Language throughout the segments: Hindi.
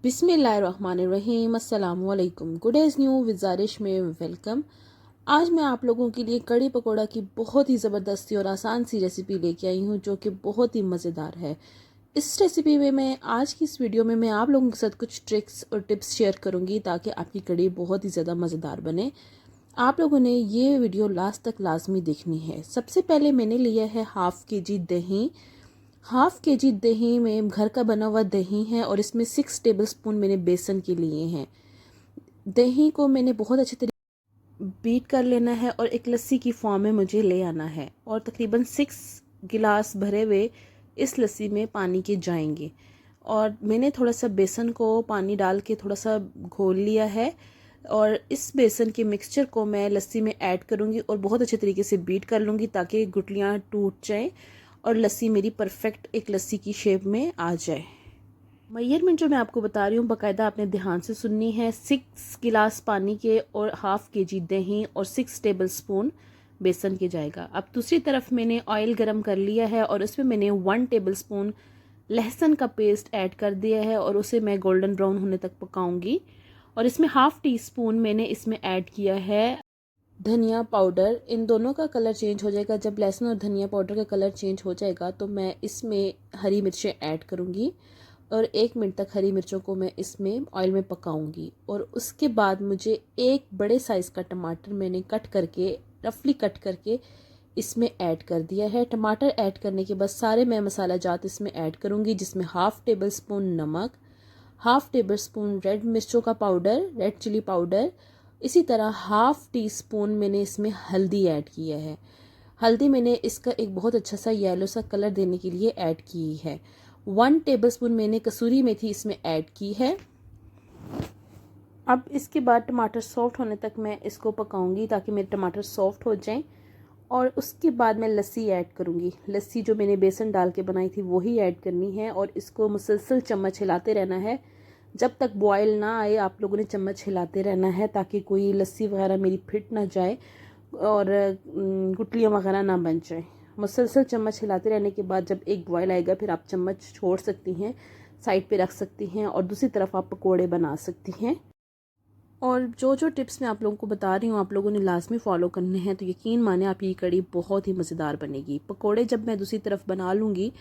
बिस्मिल्लाहिर्रहमानिर्रहीम। अस्सलाम वालेकुम। गुड इज़ न्यू विजारिश में वेलकम। आज मैं आप लोगों के लिए कड़ी पकौड़ा की बहुत ही ज़बरदस्ती और आसान सी रेसिपी लेके आई हूँ जो कि बहुत ही मज़ेदार है। इस रेसिपी में मैं आज की इस वीडियो में मैं आप लोगों के साथ कुछ ट्रिक्स और टिप्स शेयर करूँगी ताकि आपकी कड़ी बहुत ही ज़्यादा मज़ेदार बने। आप लोगों ने ये वीडियो लास्ट तक लाजमी देखनी है। सबसे पहले मैंने लिया है हाफ़ के जी दही। हाफ़ के जी दही में घर का बना हुआ दही है और इसमें 6 टेबलस्पून मैंने बेसन के लिए हैं। दही को मैंने बहुत अच्छे तरीके बीट कर लेना है और एक लस्सी की फॉर्म में मुझे ले आना है और तकरीबन 6 गिलास भरे हुए इस लस्सी में पानी के जाएंगे। और मैंने थोड़ा सा बेसन को पानी डाल के थोड़ा सा घोल लिया है और इस बेसन के मिक्सचर को मैं लस्सी में ऐड करूँगी और बहुत अच्छे तरीके से बीट कर लूँगी ताकि गुठलियाँ टूट जाएं और लस्सी मेरी परफेक्ट एक लस्सी की शेप में आ जाए। मेजरमेंट जो मैं आपको बता रही हूँ बाकायदा आपने ध्यान से सुननी है। 6 गिलास पानी के और हाफ़ के जी दही और 6 टेबलस्पून बेसन के जाएगा। अब दूसरी तरफ मैंने ऑयल गरम कर लिया है और उसमें मैंने 1 टेबलस्पून लहसुन का पेस्ट ऐड कर दिया है और उसे मैं गोल्डन ब्राउन होने तक पकाऊंगी। और इसमें हाफ़ टी स्पून मैंने इसमें ऐड किया है धनिया पाउडर। इन दोनों का कलर चेंज हो जाएगा। जब लहसुन और धनिया पाउडर का कलर चेंज हो जाएगा तो मैं इसमें हरी मिर्चें ऐड करूँगी और 1 मिनट तक हरी मिर्चों को मैं इसमें ऑयल में पकाऊंगी। और उसके बाद मुझे एक बड़े साइज़ का टमाटर मैंने रफली कट करके इसमें ऐड कर दिया है। टमाटर ऐड करने के बाद सारे मैं मसाला जात इसमें ऐड करूँगी जिसमें हाफ़ टेबल स्पून नमक, हाफ़ टेबल स्पून रेड मिर्चों का पाउडर, रेड चिली पाउडर, इसी तरह हाफ़ टी स्पून मैंने इसमें हल्दी ऐड किया है। हल्दी मैंने इसका एक बहुत अच्छा सा येलो सा कलर देने के लिए ऐड की है। 1 टेबलस्पून मैंने कसूरी मेथी इसमें ऐड की है। अब इसके बाद टमाटर सॉफ्ट होने तक मैं इसको पकाऊंगी ताकि मेरे टमाटर सॉफ्ट हो जाएं। और उसके बाद मैं लस्सी ऐड करूंगी। लस्सी जो मैंने बेसन डाल के बनाई थी वही ऐड करनी है और इसको मुसलसल चम्मच हिलाते रहना है। जब तक बॉयल ना आए आप लोगों ने चम्मच हिलाते रहना है ताकि कोई लस्सी वगैरह मेरी फिट ना जाए और गुठलियाँ वगैरह ना बन जाए। मुसलसल चम्मच हिलाते रहने के बाद जब एक बॉयल आएगा फिर आप चम्मच छोड़ सकती हैं, साइड पे रख सकती हैं और दूसरी तरफ आप पकोड़े बना सकती हैं। और जो जो टिप्स मैं आप लोगों को बता रही हूँ आप लोगों ने लाजमी फॉलो करने हैं तो यकीन माने आपकी कड़ी बहुत ही मज़ेदार बनेगी। पकोड़े जब मैं दूसरी तरफ बना लूँगी,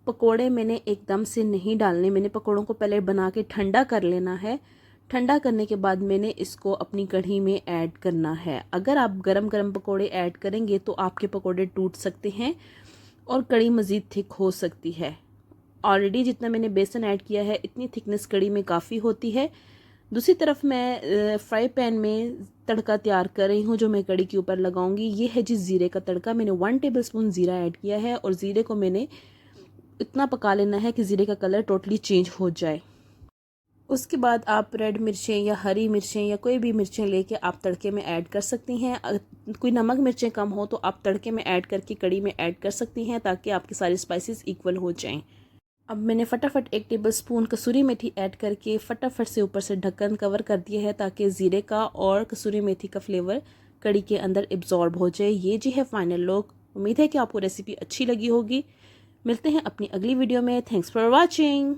पकोड़े मैंने एकदम से नहीं डालने, मैंने पकोड़ों को पहले बना के ठंडा कर लेना है। ठंडा करने के बाद मैंने इसको अपनी कढ़ी में ऐड करना है। अगर आप गरम गरम पकोड़े ऐड करेंगे तो आपके पकोड़े टूट सकते हैं और कड़ी मज़ीद थिक हो सकती है। ऑलरेडी जितना मैंने बेसन ऐड किया है इतनी थिकनेस कड़ी में काफ़ी होती है। दूसरी तरफ मैं फ्राई पैन में तड़का तैयार कर रही हूँ जो मैं कड़ी के ऊपर लगाऊंगी। ये है जी ज़ीरे का तड़का। मैंने 1 टेबलस्पून ज़ीरा ऐड किया है और ज़ीरे को मैंने इतना पका लेना है कि ज़ीरे का कलर टोटली चेंज हो जाए। उसके बाद आप रेड मिर्चें या हरी मिर्चें या कोई भी मिर्चें लेके आप तड़के में ऐड कर सकती हैं। कोई नमक मिर्चें कम हो तो आप तड़के में ऐड करके कड़ी में ऐड कर सकती हैं ताकि आपके सारे स्पाइसेस इक्वल हो जाएं। अब मैंने फटाफट 1 टेबलस्पून कसूरी मेथी ऐड करके फटाफट से ऊपर से ढक्कन कवर कर दिया है ताकि ज़ीरे का और कसूरी मेथी का फ्लेवर कड़ी के अंदर एब्जॉर्ब हो जाए। ये जी है फाइनल लुक। उम्मीद है कि आपको रेसिपी अच्छी लगी होगी। मिलते हैं अपनी अगली वीडियो में। Thanks for watching.